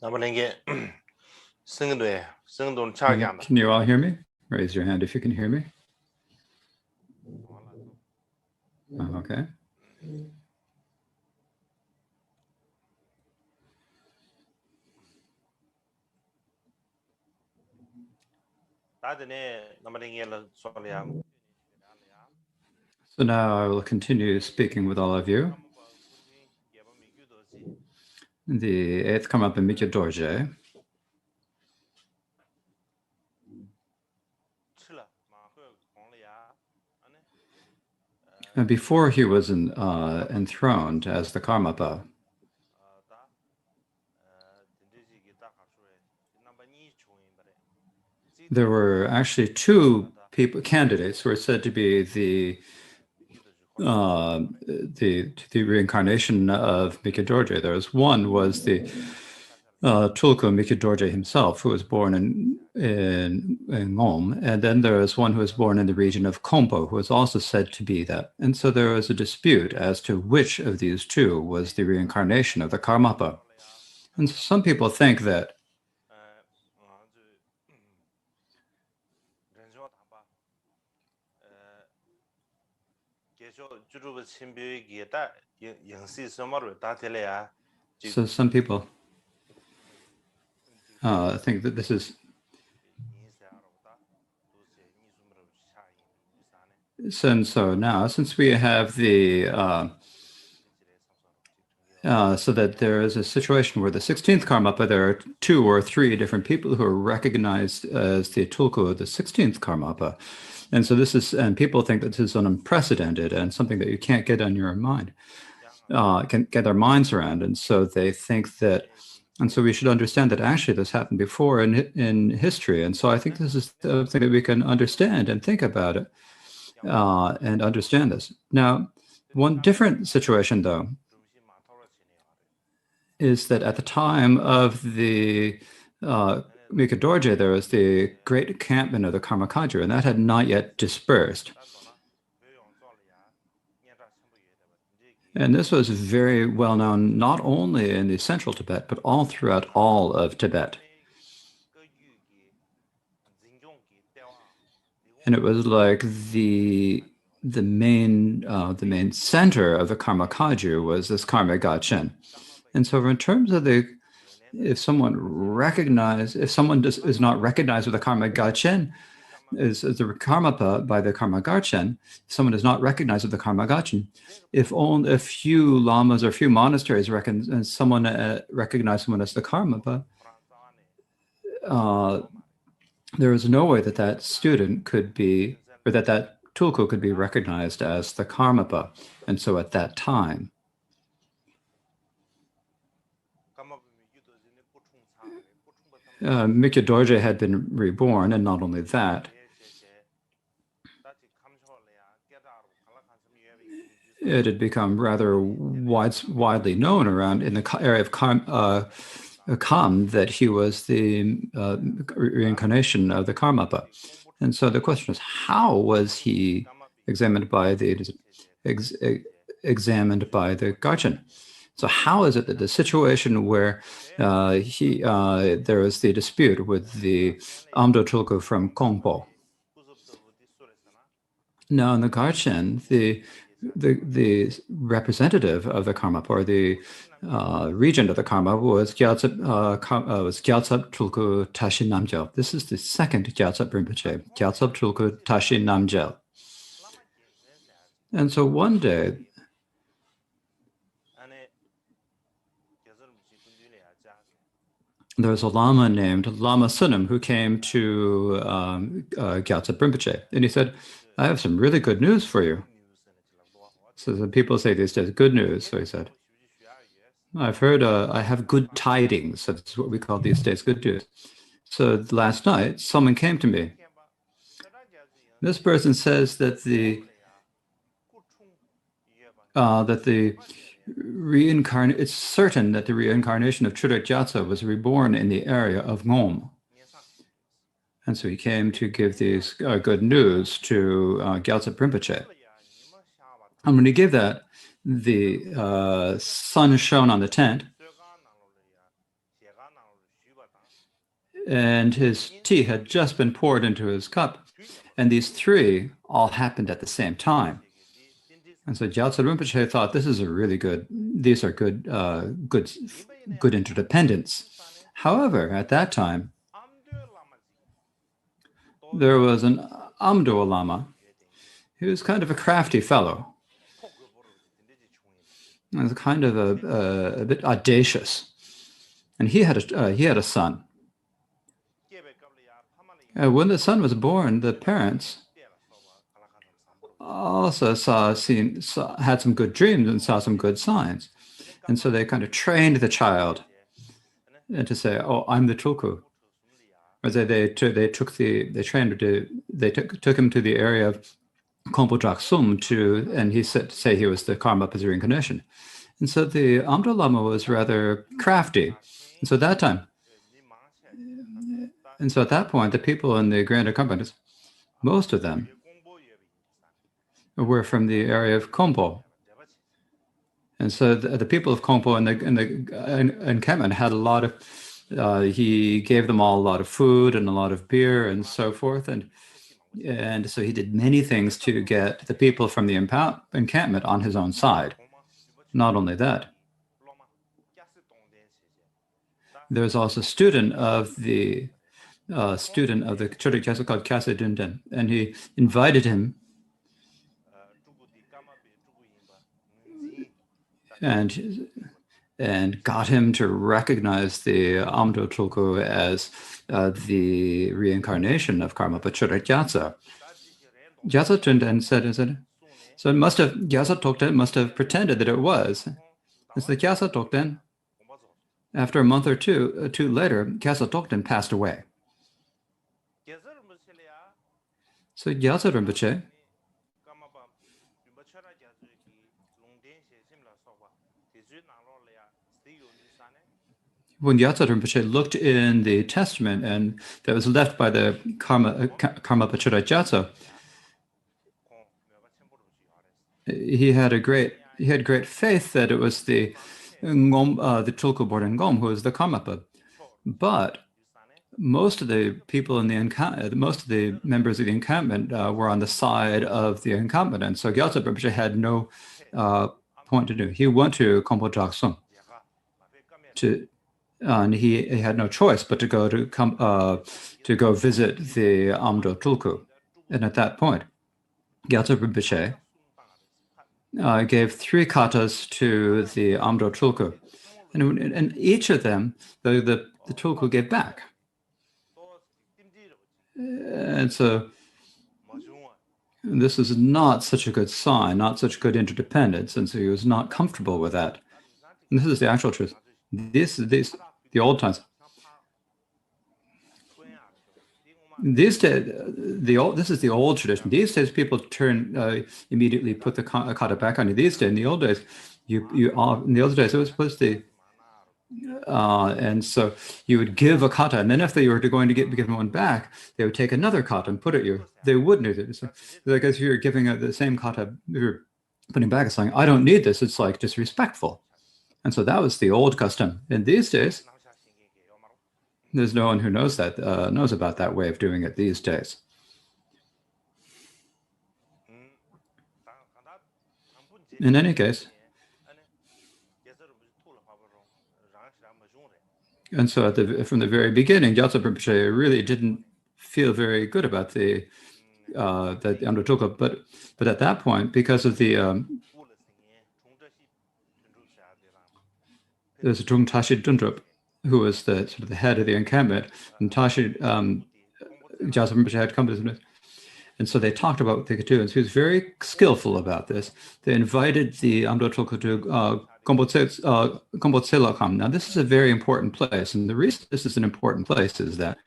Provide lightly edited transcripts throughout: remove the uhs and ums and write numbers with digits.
Can you all hear me? Raise your hand if you can hear me. Okay. So now I will continue speaking with all of you. The 8th Karmapa Mikyo Dorje. And before he was enthroned as the Karmapa, there were actually two candidates who were said to be the reincarnation of Mikyo Dorje. There was one was the Tulku Mikyo Dorje himself, who was born in Ngom, and then there was one who was born in the region of Kompo, who was also said to be that. And so there was a dispute as to which of these two was the reincarnation of the Karmapa. And some people think that so some people think that this is so now, since we have the so that there is a situation where the 16th Karmapa, there are 2 or 3 different people who are recognized as the Tulku of the 16th Karmapa. And so this is, and people think that this is unprecedented and something that you can't get on your mind, can get their minds around. And so they think that, and so we should understand that actually this happened before in history. And so I think this is something that we can understand and think about it and understand this. Now, one different situation, though, is that at the time of the Mikyo Dorje, there was the great encampment of the Karma Kagyu, and that had not yet dispersed. And this was very well known, not only in the central Tibet, but all throughout all of Tibet. And it was like the main center of the Karma Kagyu was this Karma Gachen. And so in terms of if someone is not recognized with the Karma Gachen, is the Karmapa by the Karma Gachen, someone is not recognized with the Karma Gachen, if only a few lamas or a few monasteries recognize someone as the Karmapa, there is no way that student could be, or that Tulku could be recognized as the Karmapa. And so at that time, Mikyo Dorje had been reborn, and not only that, it had become rather widely known around in the area of Kham that he was the reincarnation of the Karmapa. And so the question is, how was he examined by the Garchen? So how is it that the situation where there was the dispute with the Amdo Tulku from Kongpo? Now in the Garchen, the representative of the Karmapa, or the regent of the Karma, was Gyaltsab Tulku Tashi Namgyal. This is the second Gyaltsab Rinpoche, Gyaltsab Tulku Tashi Namgyal. And so one day, there was a lama named Lama Sunam who came to Gyaltsab Rinpoche, and he said, "I have some really good news for you." So the people say these days, good news. So he said, "I've heard, I have good tidings." So that's what we call these days good news. So last night, someone came to me. This person says that it's certain that the reincarnation of Chudok Gyatso was reborn in the area of Ngom. And so he came to give these good news to Gyaltsab Rinpoche. And when he gave that, the sun shone on the tent. and his tea had just been poured into his cup. And these three all happened at the same time. And so Gyatso Rinpoche thought this is a really good, these are good interdependence. However, at that time, there was an Amdo Lama. He was kind of a crafty fellow. He was kind of a bit audacious. And he had a son. When the son was born, the parents also had some good dreams and saw some good signs. And so they kind of trained the child and to say, "Oh, I'm the tulku." Or they took him to the area of Kompo Jaksum and he said say he was the Karmapa's reincarnation. And so the Amdo Lama was rather crafty. And so at that time, and so at that point, the people in the grander companies, most of them were from the area of Kompo. And so the people of Kompo and the encampment had a lot of, he gave them all a lot of food and a lot of beer and so forth. And so he did many things to get the people from the encampment on his own side. Not only that, there's also a student of the Chorik Gyatso called Kyasa Dundan, and he invited him and got him to recognize the Amdo Tulku as the reincarnation of Karmapa Chorik Gyatso. Gyatso Dundan said, so Gyatso Tokten must have pretended that it was. And so Gyatso Tokten, after a month or two later, Gyatso Tokten passed away. So Gyatso Rinpoche when Gyatso Rinpoche looked in the testament and that was left by the Karmapa Chorik Gyatso, he had great faith that it was the Tulku Borden Ngom who was the Karmapa. But most of the people in the most of the members of the encampment were on the side of the encampment, and so Gyatso Rinpoche had no point to do. He went to Kompo Jaksum and he had no choice but to go visit the Amdo Tulku. And at that point, Gyatso Rinpoche gave 3 katas to the Amdo Tulku, and each of them the Tulku gave back. And so this is not such a good sign, not such good interdependence, and so he was not comfortable with that. And this is the actual truth. This the old times. These days, this is the old tradition. These days, people immediately put the kata back on you. These days, in the old days, it was supposed to. And so you would give a kata, and then if they were going to give one back, they would take another kata and put it you. They wouldn't do it. So, like if you're giving the same kata, you're putting back, it's like, I don't need this. It's like disrespectful. And so that was the old custom. And these days, there's no one who knows about that way of doing it these days. In any case, and so from the very beginning, Gyatso Rinpoche really didn't feel very good about the Amdo Tulku, but at that point, because of the there's a Trung Tashi Dundrup, who was the sort of the head of the encampment, and Tashi Gyatso Rinpoche had come to him, and so they talked about what they could do, and so he was very skillful about this. They invited the Amdo Tulku to Kompo Tselakam. Now, this is a very important place, and the reason this is an important place is that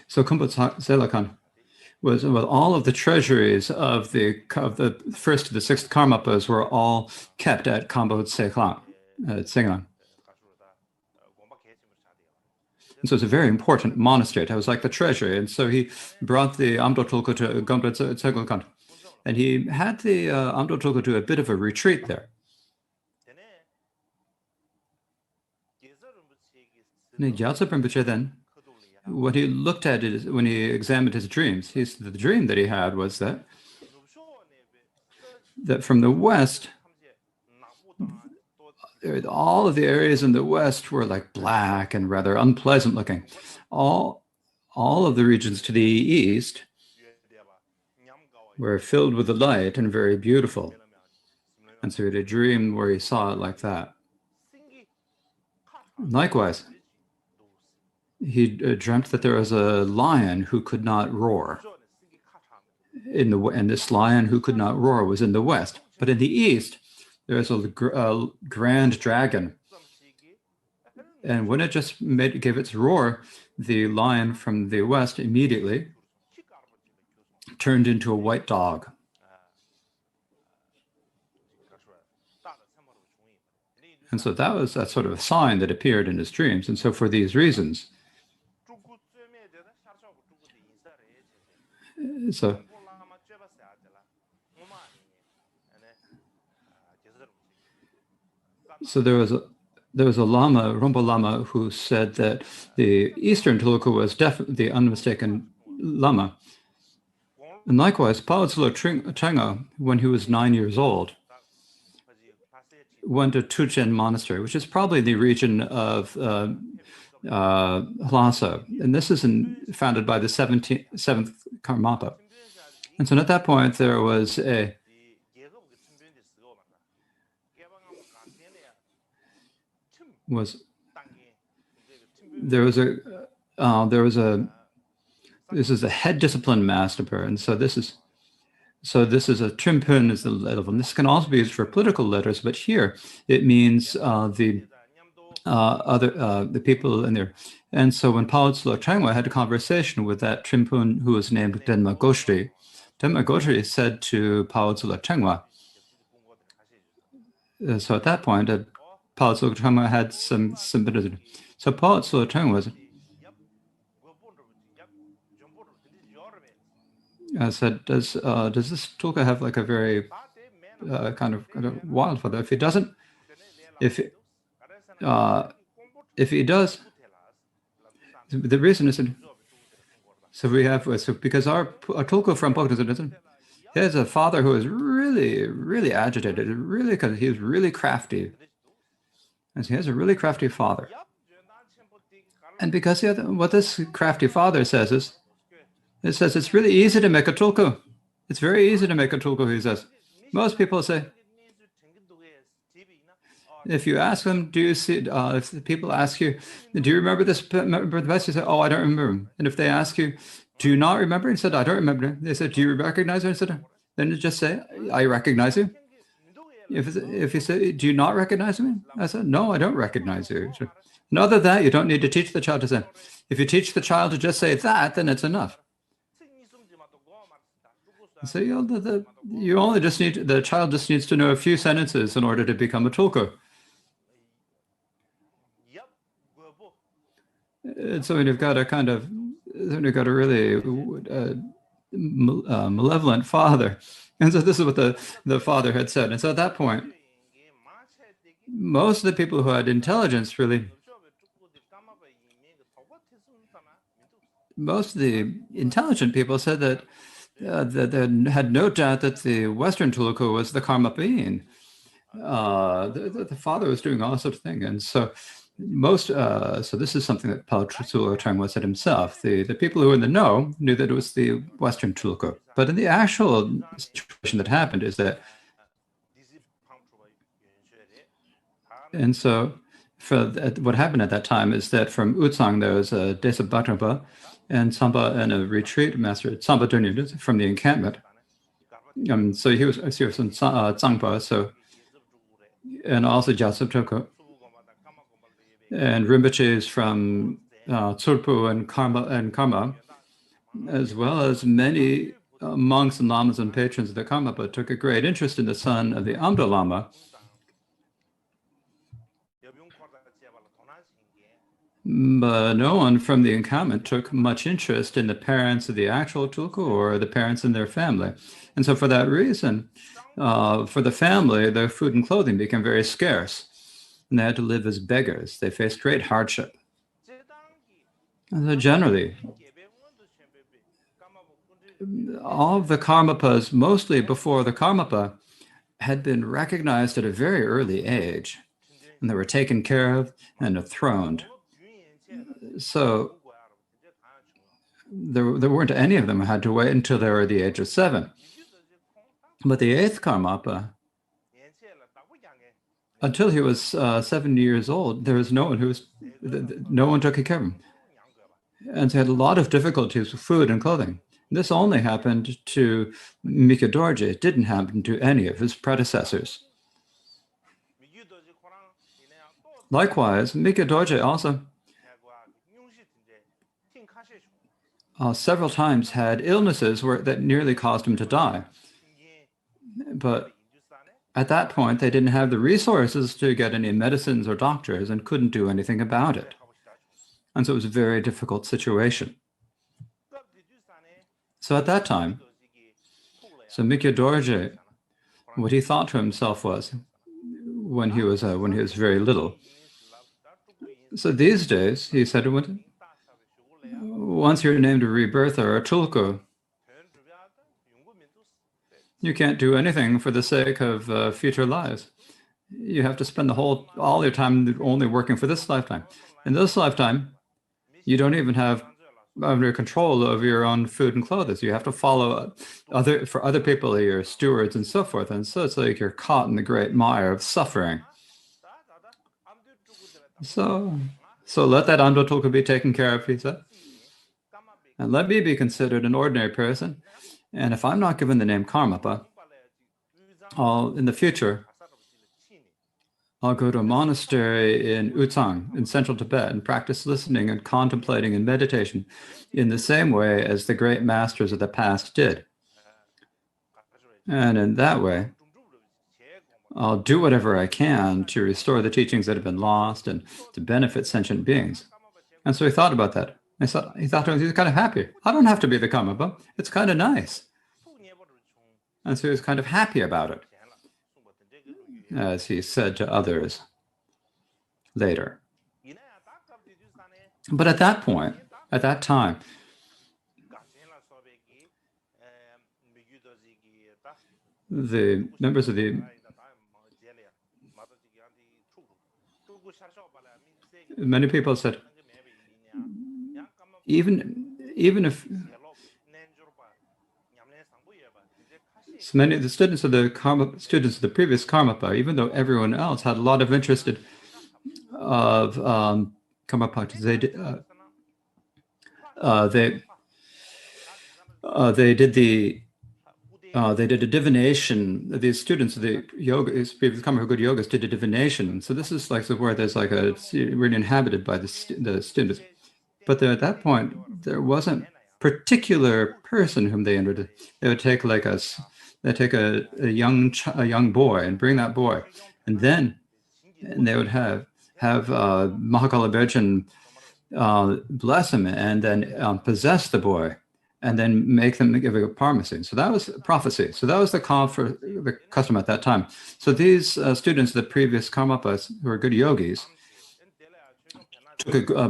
so Kompo Tselakan was with all of the treasuries of the first to the sixth Karmapas were all kept at Kambo Tseklang, Tsengang. And so it's a very important monastery. It was like the treasury. And so he brought the Amdo Tulku to Gombe Tsegelkant. And he had the Amdo Tulku do a bit of a retreat there. And Gyaltsab Rinpoche then, when he looked at it, when he examined his dreams, the dream that he had was that from the west, all of the areas in the west were like black and rather unpleasant looking. All of the regions to the east were filled with the light and very beautiful. And so he had a dream where he saw it like that. Likewise, he dreamt that there was a lion who could not roar. And this lion who could not roar was in the west. But in the east, there's a grand dragon. And when it just gave its roar, the lion from the west immediately turned into a white dog. And so that was that sort of a sign that appeared in his dreams. And so for these reasons, so there was a lama, Ronpo Lama, who said that the Eastern Tulku was definitely the unmistaken lama. And likewise, Pao Tsula Chenga, when he was 9 years old, went to Tuchen Monastery, which is probably the region of Lhasa. And this is founded by the 7th Karmapa. And so at that point, there was a this is a head discipline master, and so this is a Trimpun is the level, and this can also be used for political letters, but here it means the people in there. And so when Pao Tsula Changwa had a conversation with that Trimpun who was named Denma Goshri said to Pao Tsula Changwa, so at that point, Pao Tsula Changwa had some sympathy. So Pao Tsula Changwa said, does this tulku have like a very kind of wild father? If he doesn't, if he does, the reason is because our tulku from Bogdanism, he has a father who is really, really agitated, really, because he was really crafty. And so he has a really crafty father. And because what this crafty father says is, it says it's really easy to make a tulku. It's very easy to make a tulku, he says. Most people say, if you ask them, do you see, if the people ask you, do you remember this, remember the best? You say, oh, I don't remember. And if they ask you, do you not remember? And said, I don't remember. They said, do you recognize her? And said, then you just say, I recognize you. If you say, do you not recognize me? I said, no, I don't recognize you. And other than that, you don't need to teach the child to say. If you teach the child to just say that, then it's enough. So you only just need, the child just needs to know a few sentences in order to become a tulku. And so when you've got a really malevolent father. And so this is what the father had said. And so at that point, most of the people who had intelligence most of the intelligent people said that they had no doubt that the Western Tulku was the Karma being. The father was doing all sorts of things. And so so this is something that Pao Tsula Changwa said himself. The people who were in the know knew that it was the Western Tulku. But in the actual situation that happened is that, and so what happened at that time is that from Utsang there was a Desa Batrapa and Tsamba and a retreat master, Tsamba Dunyu, from the encampment. So he was from Tsangpa, so, and also Gyaltsab Tulku. And Rinpoche is from Tsurpu and Karma. as well as many monks and lamas and patrons of the Karmapa, took a great interest in the son of the Amdo Lama. But no one from the encampment took much interest in the parents of the actual tulku or the parents in their family. And so for that reason, for the family, their food and clothing became very scarce, and they had to live as beggars. They faced great hardship. And so generally, all of the Karmapas, mostly before the Karmapa, had been recognized at a very early age, and they were taken care of and enthroned. So there weren't any of them who had to wait until they were the age of 7. But the 8th Karmapa, until he was 7 years old, there was no one took care of him. And so he had a lot of difficulties with food and clothing. This only happened to Mika Dorje. It didn't happen to any of his predecessors. Likewise, Mika Dorje also several times had illnesses that nearly caused him to die. But at that point, they didn't have the resources to get any medicines or doctors and couldn't do anything about it. And so it was a very difficult situation. So at that time, Mika Dorje, what he thought to himself was, when he was very little. So these days, he said, once you're named a rebirth or a tulku, you can't do anything for the sake of future lives. You have to spend all your time only working for this lifetime. In this lifetime, you don't even have under control of your own food and clothes. You have to follow other people, your stewards and so forth. And so it's like you're caught in the great mire of suffering. So let that Amdo tulku be taken care of, he said. And let me be considered an ordinary person. And if I'm not given the name Karmapa, in the future, I'll go to a monastery in Uzang in central Tibet and practice listening and contemplating and meditation in the same way as the great masters of the past did. And in that way, I'll do whatever I can to restore the teachings that have been lost and to benefit sentient beings. And so he thought about that. He thought he was kind of happy. I don't have to be the Karmapa. It's kind of nice. And so he was kind of happy about it, as he said to others later. But at that time, the members of many people said, even if many of the students of the previous Karmapa, even though everyone else had a lot of interest of Karma practice, they did a divination. These students of the yoga, previous Karma good yogas, did a divination. So this is like where there's like really inhabited by the students. But at that point, there wasn't particular person whom they entered. They would take a young boy and bring that boy, and they would have Mahakala Virgin bless him and then possess the boy, and then make them give a parmacine. So that was prophecy. So that was the custom at that time. So these students of the previous Karmapas, who were good yogis, took a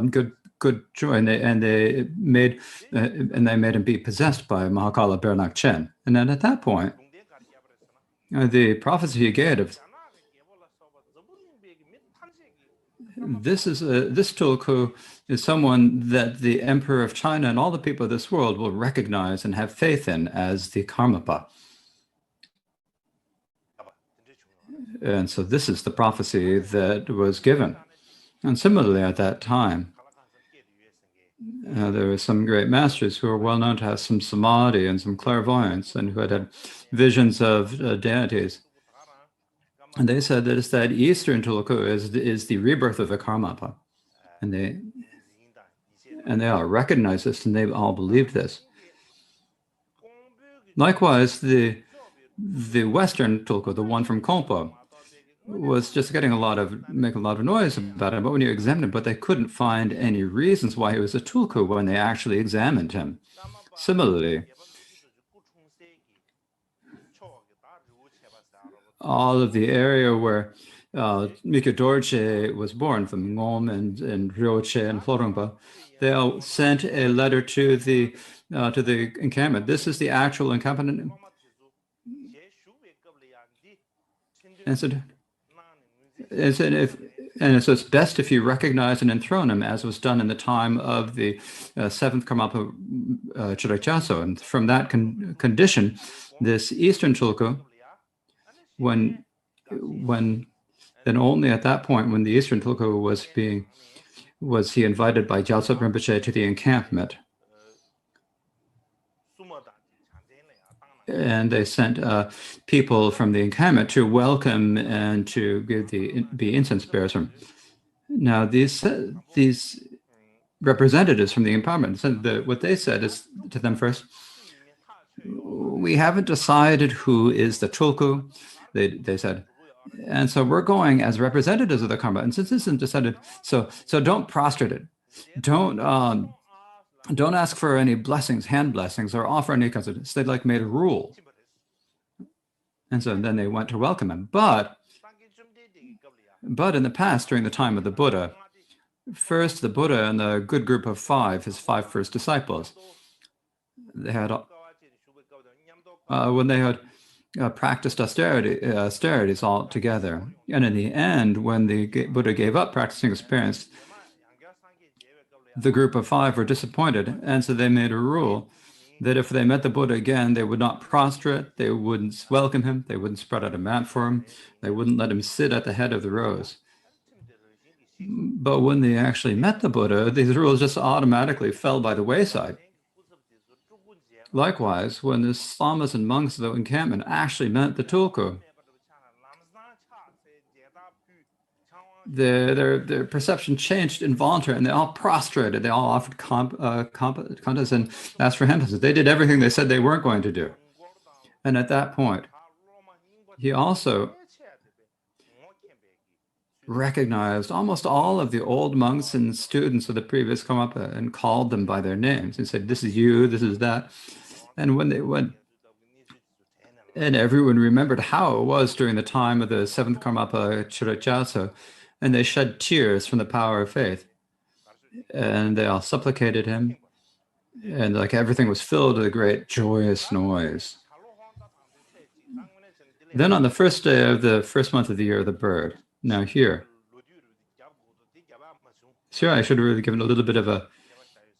good joy, and they made him be possessed by Mahakala Bernak Chen. And then at that point, the prophecy he gave, this tulku is someone that the Emperor of China and all the people of this world will recognize and have faith in as the Karmapa. And so this is the prophecy that was given. And similarly, at that time, there were some great masters who were well known to have some samadhi and some clairvoyance, and who had visions of deities. And they said that Eastern tulku is the rebirth of the Karmapa, and they all recognized this, and they all believed this. Likewise, the Western tulku, the one from Kompo, was just getting making a lot of noise about him. But when you examined him, but they couldn't find any reasons why he was a tulku when they actually examined him. Similarly, all of the area where Mikyo Dorje was born, from Ngom and Ryoche and Florumba, they all sent a letter to the encampment. This is the actual encampment, and said, so it's best if you recognize and enthrone him, as was done in the time of the seventh Karmapa Chodo Chaso. And from that condition, this Eastern Tulku, when then only at that point, when the Eastern Tulku was he invited by Gyaltsab Rinpoche to the encampment. And they sent people from the encampment to welcome and to be incense bearers. Now, these representatives from the empowerment, what they said is to them first, we haven't decided who is the tulku, they said. And so we're going as representatives of the karma. And since this isn't decided, so don't prostrate it. Don't ask for any blessings, hand blessings, or offer any kinds of, they made a rule. And so then they went to welcome him. But in the past, during the time of the Buddha, first the Buddha and the good group of his five first disciples, they had, when they had practiced austerities all together. And in the end, when the Buddha gave up practicing experience, the group of five were disappointed, and so they made a rule that if they met the Buddha again, they would not prostrate, they wouldn't welcome him, they wouldn't spread out a mat for him, they wouldn't let him sit at the head of the rows. But when they actually met the Buddha, these rules just automatically fell by the wayside. Likewise, when the lamas and monks of the encampment actually met the tulku, their perception changed involuntarily, and they all prostrated. They all offered contas and asked for hempences. They did everything they said they weren't going to do. And at that point, he also recognized almost all of the old monks and students of the previous Karmapa and called them by their names and said, this is you, this is that. And when they went, and everyone remembered how it was during the time of the seventh Karmapa Chodo Chaso, and they shed tears from the power of faith. And they all supplicated him, and everything was filled with a great joyous noise. Then on the first day of the first month of the year of the bird, now here I should have really given a little bit of a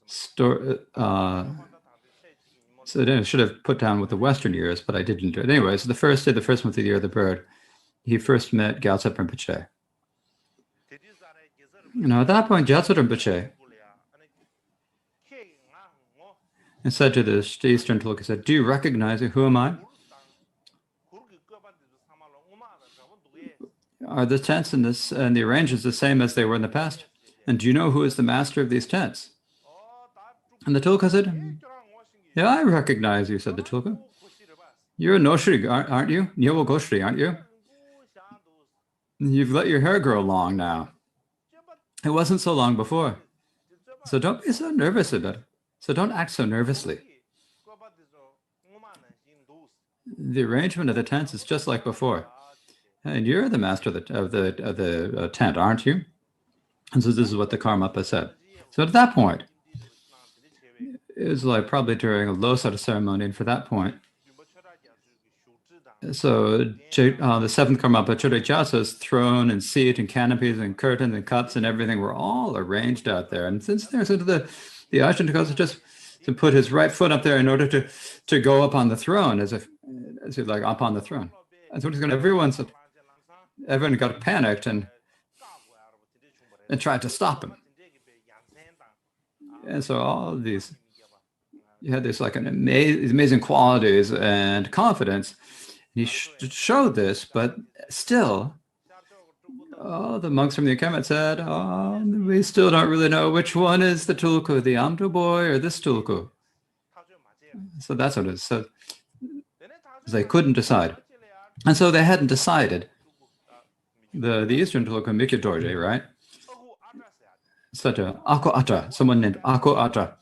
story. So I should have put down with the Western years, but I didn't do it. Anyway, so the first day, the first month of the year of the bird, he first met Gyaltsab Rinpoche. At that point, Gyaltsab Rinpoche and said to the Eastern Tulku, he said, do you recognize who am I? Are the tents and the arrangements the same as they were in the past? And do you know who is the master of these tents? And the Tulku said, yeah, I recognize you, said the Tulku. You're a Noshri, aren't you? Nyewo Goshri, aren't you? You've let your hair grow long now. It wasn't so long before. So don't be so nervous about it. So don't act so nervously. The arrangement of the tents is just like before. And you're the master of the tent, aren't you? And so this is what the Karmapa said. So at that point, it was probably during a Losada ceremony, and for that point, so the seventh Karmapa Chodo Chaso's throne and seat and canopies and curtains and cups and everything were all arranged out there. And since there's the Ajahn Tokasa just to put his right foot up there in order to go up on the throne, as if up on the throne. That's what he's going to. Everyone got panicked and tried to stop him. And so all of these, you had this amazing qualities and confidence. He showed this, but still, the monks from the encampment said, we still don't really know which one is the tulku, the Amdo boy or this tulku. So that's what it is. So They couldn't decide. And so they hadn't decided. The Eastern Tulku Mikyo Dorje, right? Such Ako Atra, someone named Ako Atra.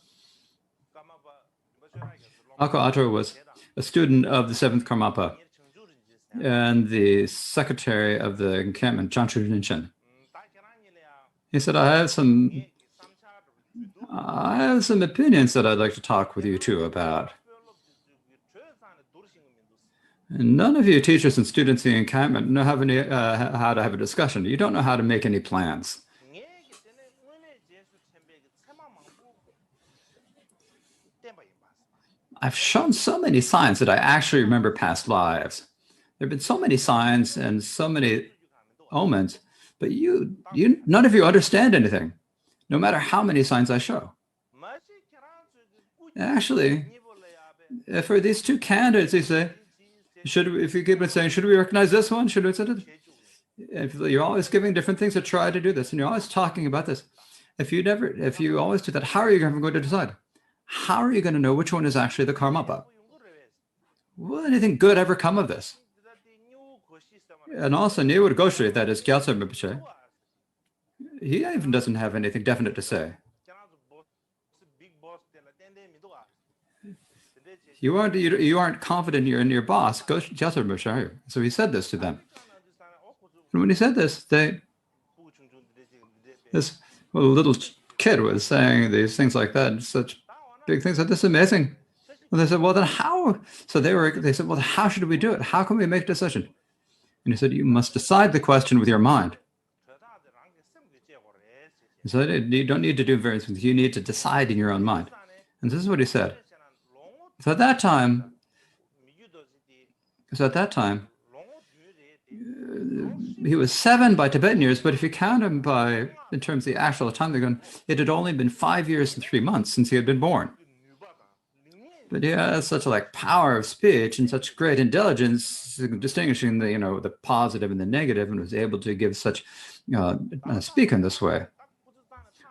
Ako Atra was a student of the 7th Karmapa and the secretary of the encampment, Chanchu Ninshin. He said, I have some opinions that I'd like to talk with you two about. And none of you teachers and students in the encampment know how to have a discussion. You don't know how to make any plans. I've shown so many signs that I actually remember past lives. There have been so many signs and so many omens, but none of you understand anything, no matter how many signs I show. Actually, for these two candidates, they say, if you keep on saying, should we recognize this one? Should we say it? If you're always giving different things to try to do this, and you're always talking about this, if you always do that, how are you going to decide? How are you going to know which one is actually the Karmapa? Will anything good ever come of this? And also, Niwur Goshri, that is Gyaltsab Rinpoche, he even doesn't have anything definite to say. You aren't confident in your boss, Gyaltsab Rinpoche, are you? So he said this to them. And when he said this, this little kid was saying these things like that, such big things. That this is amazing. And they said, well, then how? So they said, well, how should we do it? How can we make a decision? And he said, you must decide the question with your mind. He said, you don't need to do various things. You need to decide in your own mind. And this is what he said. So at that time, he was 7 by Tibetan years, but if you count him in terms of the actual time they're going, it had only been 5 years and 3 months since he had been born. But he has such a power of speech and such great intelligence, distinguishing the positive and the negative, and was able to give such speak in this way.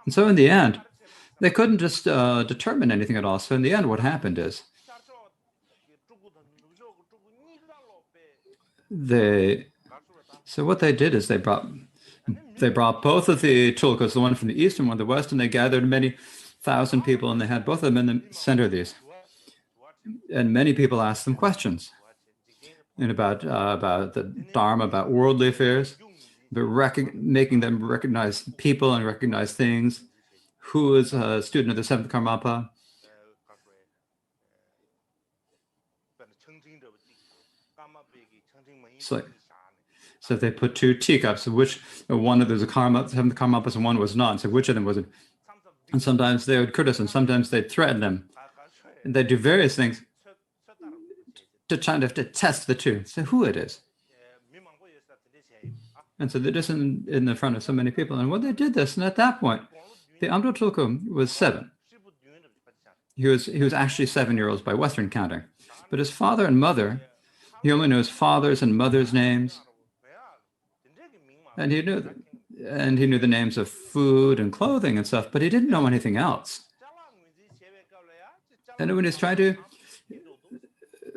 And so in the end, they couldn't just determine anything at all. So in the end, what happened is what they did is they brought both of the tulkus, the one from the east and one from the west, and they gathered many thousand people, and they had both of them in the center of these. And many people asked them questions about the Dharma, about worldly affairs, but making them recognize people and recognize things. Who is a student of the 7th Karmapa? So they put 2 teacups, of which one of those 7th Karmapas and one was not. So which of them was it? And sometimes they would criticize, sometimes they'd threaten them. And they'd do various things to try to test the two, so who it is. And so they're just in the front of so many people. And when they did this, and at that point, the Amdo Tulku was 7. He was actually 7-year-olds by Western counting. But his father and mother, he only knew his father's and mother's names. And he knew the names of food and clothing and stuff, but he didn't know anything else. And when he's trying to,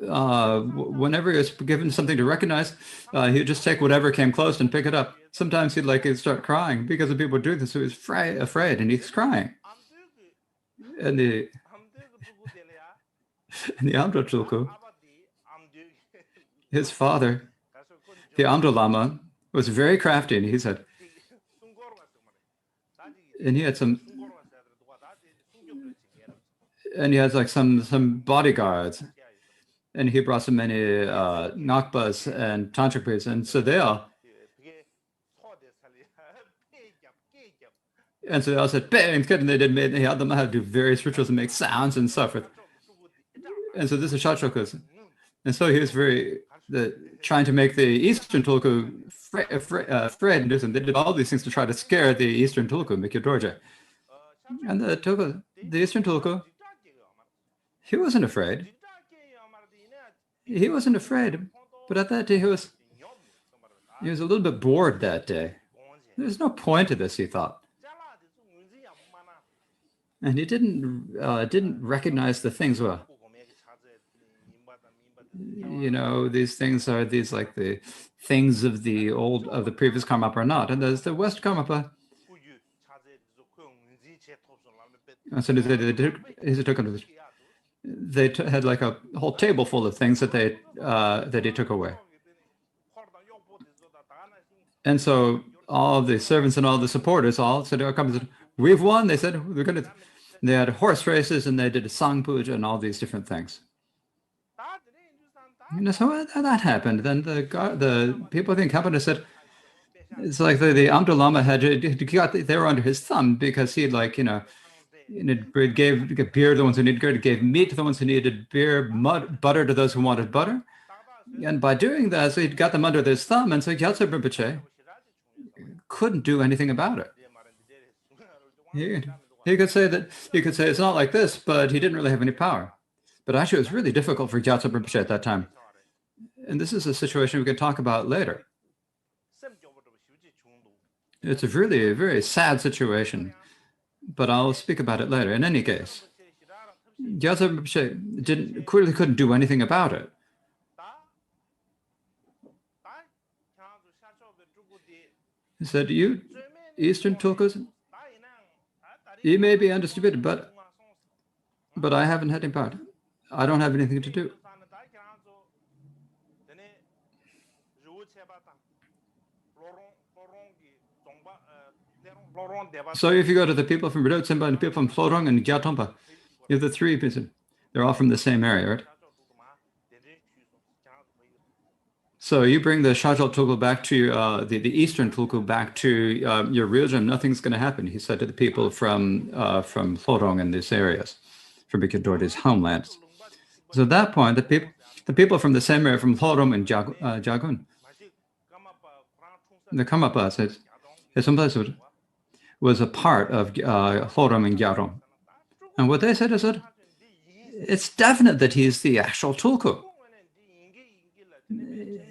whenever he was given something to recognize, he'd just take whatever came close and pick it up. Sometimes he'd start crying because the people would do this. So he was afraid, and he's crying. And the Amdo Tulku, his father, the Amdo Lama, was very crafty, and he said, and he had some bodyguards, and he brought so many Ngakpas and tantric priests, and so they all said, bang, and they had them how to do various rituals and make sounds and so forth. And so this is Shachokus. And so he was trying to make the Eastern Tulku afraid and do something. They did all these things to try to scare the Eastern Tulku, Mikyo Dorje. And the Eastern Tulku, he wasn't afraid. He wasn't afraid, but at that day he was a little bit bored that day. There's no point to this, he thought. And he didn't recognize the things well. these things are these like the things of the previous Karmapa or not. And there's the West Karmapa. And so they had like a whole table full of things that he took away. And so all the servants and all the supporters all said, we've won. They said, they had horse races and they did a sang puja and all these different things. So that happened. Then the people in Kampana said, it's like the Amdo Lama they were under his thumb because he gave beer to the ones who needed beer, gave meat to the ones who needed beer, butter to those who wanted butter. And by doing that, so he got them under his thumb, and so Gyaltsab Rinpoche couldn't do anything about it. He could say it's not like this, but he didn't really have any power. But actually, it was really difficult for Gyaltsab Rinpoche at that time. And this is a situation we can talk about later. It's a really very sad situation, but I'll speak about it later. In any case, Gyaltsab Rinpoche couldn't do anything about it. He said, you Eastern Tulkus, you may be undistributed, but I haven't had any power. I don't have anything to do. So if you go to the people from Ridot Tsimba and the people from Florong and Gyatompa, you have the three people. They're all from the same area, right? So you bring the Shajal Tulku back to the Eastern Tulku back to your region, nothing's going to happen, he said to the people from Florong and these areas, from Bikir Dorji's homelands. So at that point, the people from the same area, from Florong and Jagun, the Karmapa says, someplace was a part of Florong and Gyalrong. And what they said is that it's definite that he's the actual Tulku.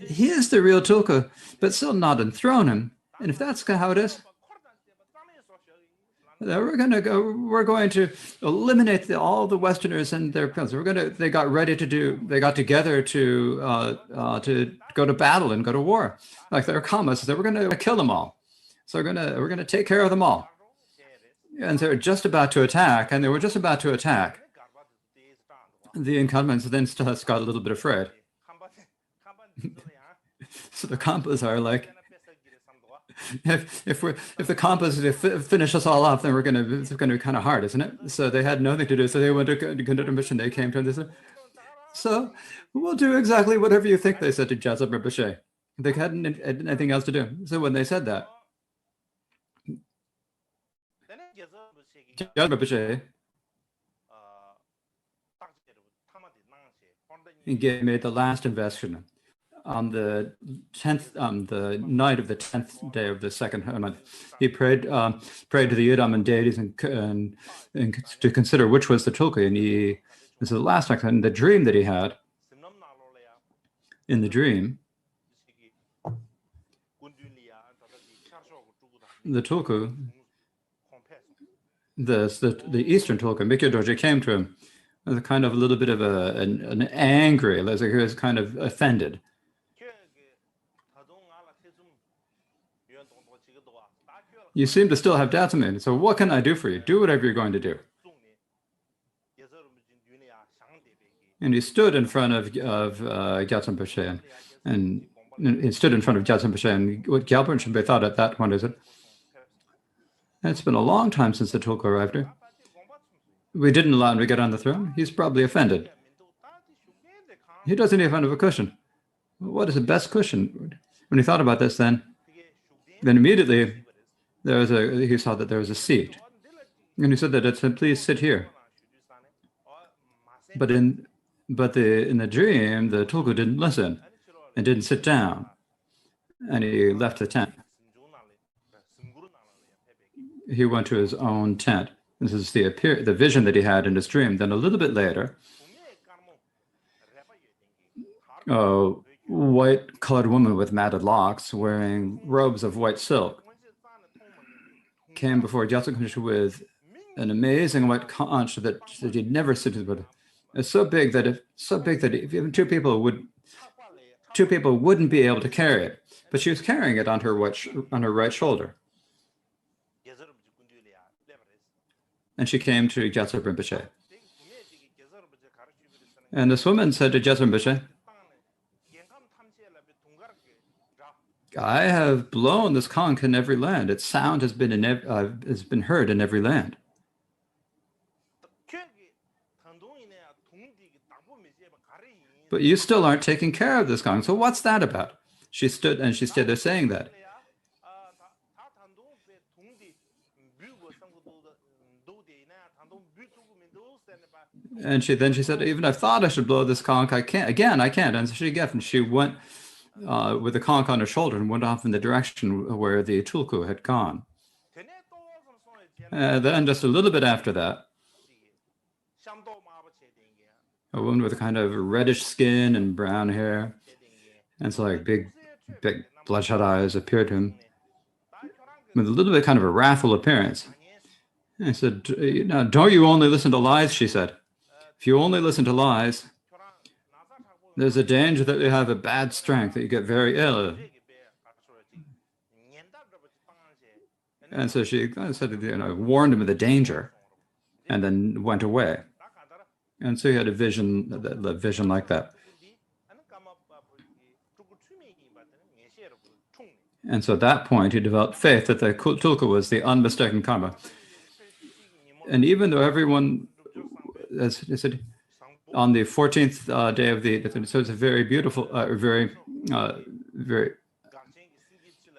He is the real Tulku, but still not enthrone him. And if that's how it is, we're going to eliminate all the Westerners and their princes. They got together to go to battle and go to war. Like their commas, they were going to kill them all. So we're going to take care of them all. And they're just about to attack, and they were just about to attack. The incumbents then got a little bit afraid. So the Kampas are like, if the Kampas finish us all off, then it's going to be kind of hard, isn't it? So they had nothing to do. So they went to conduct a mission. They came to this. So we'll do exactly whatever you think, they said to Gyaltsab Rinpoche. They hadn't anything else to do. So when they said that, Gyaltsab Rinpoche made the last investiture on the 10th, the night of the 10th day of the second month. He prayed to the Yidam deities and to consider which was the Tulku. And this is the last act. And the dream that he had, in the dream, the Tulku, the Eastern Tulku, Bikir Dorji, came to him with a kind of a little bit of an angry, like he was kind of offended. You seem to still have doubts in me. So what can I do for you? Do whatever you're going to do. And he stood in front of Gyaltsab Rinpoche, and he stood in front of Gyaltsab Rinpoche, and what Gyaltsab Rinpoche thought at that point is that it's been a long time since the Tulku arrived here. We didn't allow him to get on the throne. He's probably offended. He doesn't even have a cushion. What is the best cushion? When he thought about this, then immediately he saw that there was a seat, and he said that it's please sit here. But in the dream, the Tulku didn't listen and didn't sit down, and he left the tent. He went to his own tent. This is the vision that he had in his dream. Then a little bit later, a white-colored woman with matted locks, wearing robes of white silk, came before Gyaltsab Rinpoche with an amazing white conch that he'd never seen before. It's so big that if even two people wouldn't be able to carry it. But she was carrying it on her right shoulder. And she came to Gyatso Rinpoche. And this woman said to Gyatso Rinpoche, I have blown this conch in every land. Its sound has been heard in every land. But you still aren't taking care of this conch. So what's that about? She stood there saying that. And she said, even I thought I should blow this conch, I can't. Again, I can't. And so she went with the conch on her shoulder and went off in the direction where the tulku had gone. Then just a little bit after that, a woman with a kind of reddish skin and brown hair, and so like big bloodshot eyes appeared to him with a little bit kind of a wrathful appearance. And I said, don't you only listen to lies? She said. If you only listen to lies, there's a danger that you have a bad strength, that you get very ill. And so she said, warned him of the danger, and then went away. And so he had a vision like that. And so at that point, he developed faith that the tulku was the unmistaken karma. And even though everyone, as I said, on the 14th day of so it's a very beautiful, it was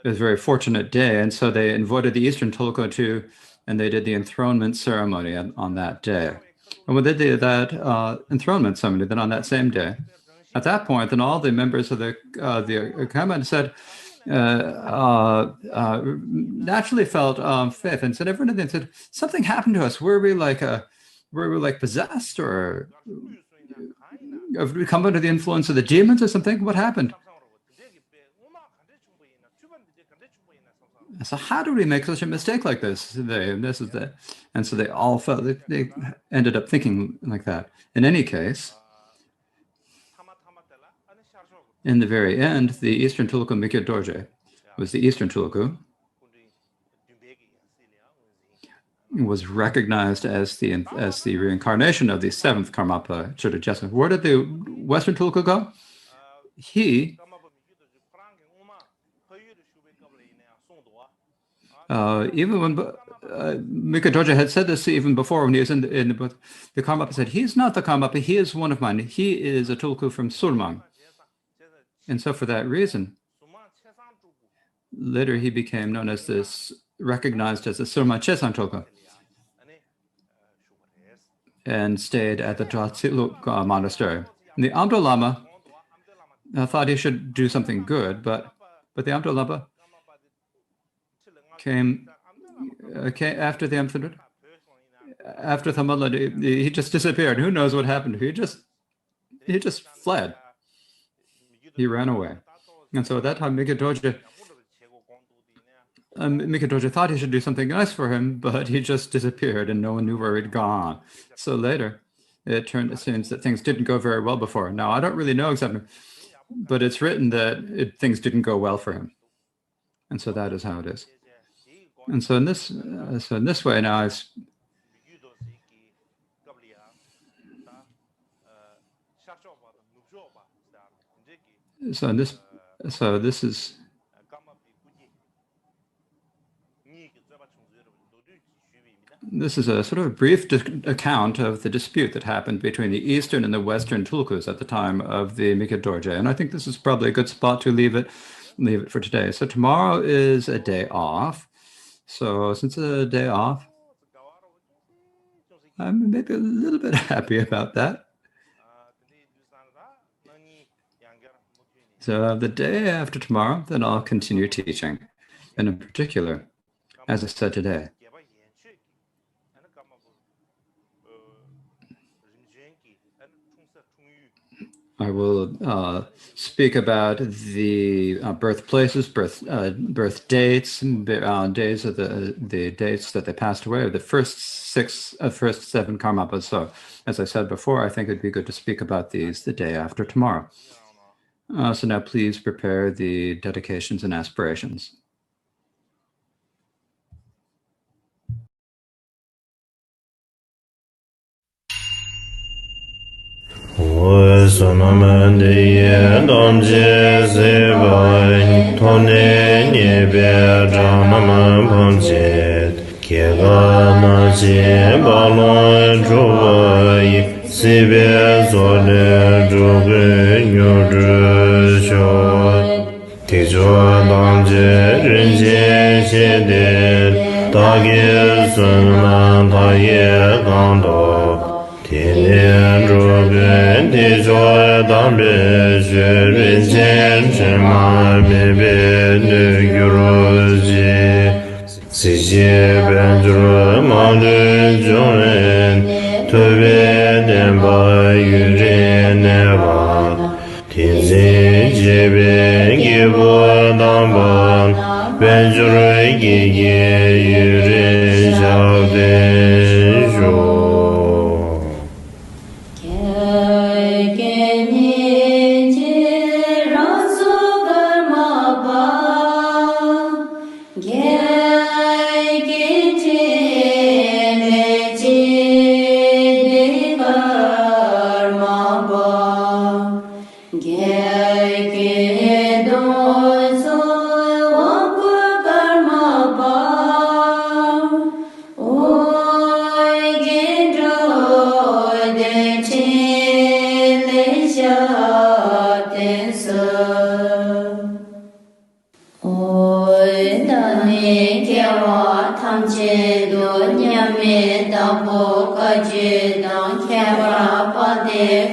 a very fortunate day. And so they invited the Eastern Tulku too, and they did the enthronement ceremony on that day. And when they did that enthronement ceremony, then on that same day, at that point, then all the members of the Karma said, naturally felt faith, and said, everyone said, something happened to us. Were we like possessed, or have we come under the influence of the demons or something? What happened? So how do we make such a mistake like this? And so they all felt, they ended up thinking like that. In any case, in the very end, the Eastern Tulku Mikyo Dorje was the Eastern Tulku, was recognized as the reincarnation of the seventh Karmapa Chögyatso. Where did the Western Tulku go? He even when Mikyo Dorje had said this even before, when he was in the book, the Karmapa said, he's not the Karmapa, he is one of mine. He is a Tulku from Surmang. And so for that reason, later he became known as this, recognized as the Surma Chesang Tulku, and stayed at the Dratsiluk monastery. And the Amdo Lama thought he should do something good, but the Amdo Lama came after the Amdo, after Thamala, he just disappeared. Who knows what happened? He just fled. He ran away. And so at that time, Mikyo Dorje thought he should do something nice for him, but he just disappeared and no one knew where he'd gone. So later, it seems that things didn't go very well before. Now, I don't really know exactly, but it's written that things didn't go well for him. And so that is how it is. And so in this way now, this is a sort of a brief account of the dispute that happened between the Eastern and the Western Tulkus at the time of the Mikyo Dorje. And I think this is probably a good spot to leave it for today. So tomorrow is a day off. So since it's a day off, I'm maybe a little bit happy about that. So the day after tomorrow, then I'll continue teaching. And in particular, as I said today, I will speak about the birthplaces, birth dates, days of the dates that they passed away, the first 7 karmapas. So, as I said before, I think it'd be good to speak about these the day after tomorrow. So now please prepare the dedications and aspirations.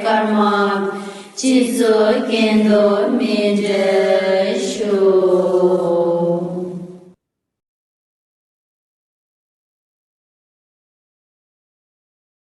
Karma, Chizo Kendo Midre.